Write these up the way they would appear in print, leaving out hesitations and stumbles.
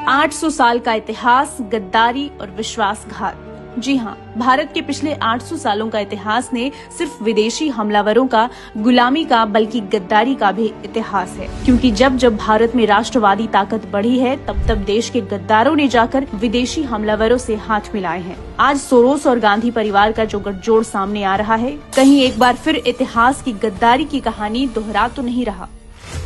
800 साल का इतिहास, गद्दारी और विश्वासघात। जी हाँ, भारत के पिछले 800 सालों का इतिहास ने सिर्फ विदेशी हमलावरों का, गुलामी का, बल्कि गद्दारी का भी इतिहास है। क्योंकि जब जब भारत में राष्ट्रवादी ताकत बढ़ी है, तब तब देश के गद्दारों ने जाकर विदेशी हमलावरों से हाथ मिलाए हैं। आज सोरोस और गांधी परिवार का जो गठजोड़ सामने आ रहा है, कहीं एक बार फिर इतिहास की गद्दारी की कहानी दोहरा तो नहीं रहा।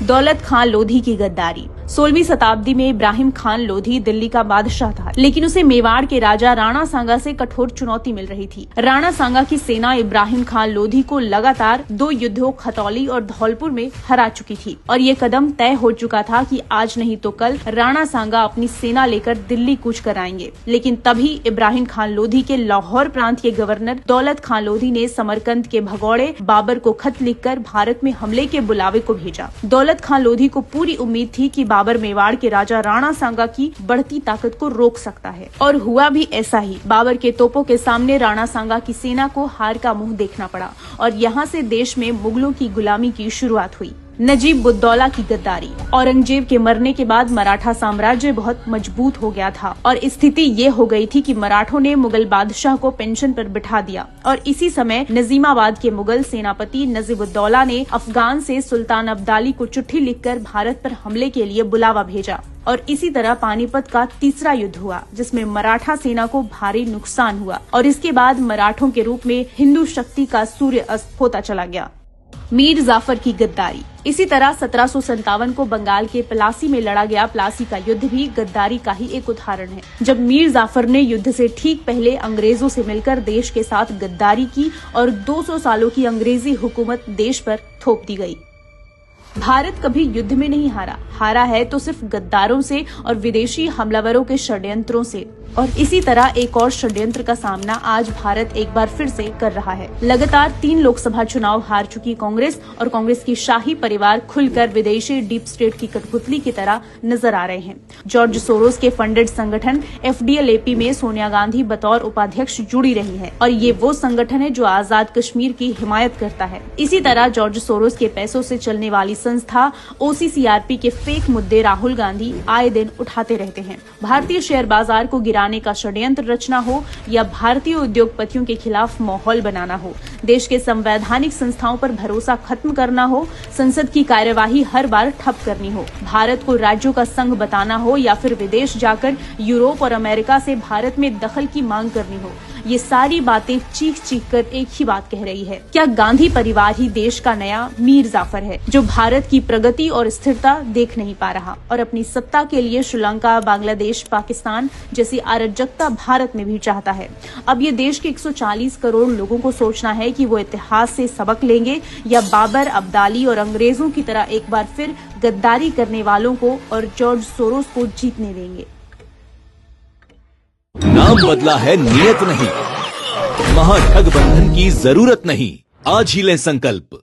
दौलत खान लोधी की गद्दारी। 16वीं शताब्दी में इब्राहिम खान लोधी दिल्ली का बादशाह था, लेकिन उसे मेवाड़ के राजा राणा सांगा से कठोर चुनौती मिल रही थी। राणा सांगा की सेना इब्राहिम खान लोधी को लगातार 2 युद्धों खतौली और धौलपुर में हरा चुकी थी और ये कदम तय हो चुका था कि आज नहीं तो कल राणा सांगा अपनी सेना लेकर दिल्ली कूच कर आएंगे। लेकिन तभी इब्राहिम खान लोधी के लाहौर प्रांत के गवर्नर दौलत खान लोधी ने समरकंद के भगौड़े बाबर को खत लिखकर भारत में हमले के बुलावे को भेजा। दौलत खान लोधी को पूरी उम्मीद थी कि बाबर मेवाड़ के राजा राणा सांगा की बढ़ती ताकत को रोक सकता है, और हुआ भी ऐसा ही। बाबर के तोपों के सामने राणा सांगा की सेना को हार का मुंह देखना पड़ा और यहाँ से देश में मुगलों की गुलामी की शुरुआत हुई। नजीब-उद-दौला की गद्दारी। औरंगजेब के मरने के बाद मराठा साम्राज्य बहुत मजबूत हो गया था और स्थिति ये हो गई थी कि मराठों ने मुगल बादशाह को पेंशन पर बिठा दिया और इसी समय नजीमाबाद के मुगल सेनापति नजीब-उद-दौला ने अफगान से सुल्तान अब्दाली को चिट्ठी लिखकर भारत पर हमले के लिए बुलावा भेजा और इसी तरह पानीपत का तीसरा युद्ध हुआ, जिसमें मराठा सेना को भारी नुकसान हुआ और इसके बाद मराठों के रूप में हिंदू शक्ति का सूर्य अस्त होता चला गया। मीर जाफर की गद्दारी। इसी तरह 1757 को बंगाल के प्लासी में लड़ा गया प्लासी का युद्ध भी गद्दारी का ही एक उदाहरण है, जब मीर जाफर ने युद्ध से ठीक पहले अंग्रेजों से मिलकर देश के साथ गद्दारी की और 200 सालों की अंग्रेजी हुकूमत देश पर थोप दी गई। भारत कभी युद्ध में नहीं हारा है तो सिर्फ गद्दारों से और विदेशी हमलावरों के षड्यंत्रों से। और इसी तरह एक और षड्यंत्र का सामना आज भारत एक बार फिर से कर रहा है। लगातार 3 लोकसभा चुनाव हार चुकी कांग्रेस और कांग्रेस की शाही परिवार खुलकर विदेशी डीप स्टेट की कठपुतली की तरह नजर आ रहे हैं। जॉर्ज सोरोस के फंडेड संगठन FDLAP में सोनिया गांधी बतौर उपाध्यक्ष जुड़ी रही है और ये वो संगठन है जो आजाद कश्मीर की हिमायत करता है। इसी तरह जॉर्ज सोरोस के पैसों से चलने वाली संस्था OCCRP के फेक मुद्दे राहुल गांधी आए दिन उठाते रहते हैं। भारतीय शेयर बाजार को गिराने का षड्यंत्र रचना हो या भारतीय उद्योगपतियों के खिलाफ माहौल बनाना हो, देश के संवैधानिक संस्थाओं पर भरोसा खत्म करना हो, संसद की कार्यवाही हर बार ठप करनी हो, भारत को राज्यों का संघ बताना हो या फिर विदेश जाकर यूरोप और अमेरिका से भारत में दखल की मांग करनी हो, ये सारी बातें चीख चीख कर एक ही बात कह रही है। क्या गांधी परिवार ही देश का नया मीर जाफर है, जो भारत की प्रगति और स्थिरता देख नहीं पा रहा और अपनी सत्ता के लिए श्रीलंका, बांग्लादेश, पाकिस्तान जैसी अराजकता भारत में भी चाहता है। अब ये देश के 140 करोड़ लोगों को सोचना है कि वो इतिहास से सबक लेंगे या बाबर, अब्दाली और अंग्रेजों की तरह एक बार फिर गद्दारी करने वालों को और जॉर्ज सोरोस को जीतने देंगे। नाम बदला है, नियत नहीं। महाठग बंधन की जरूरत नहीं। आज ही लें संकल्प।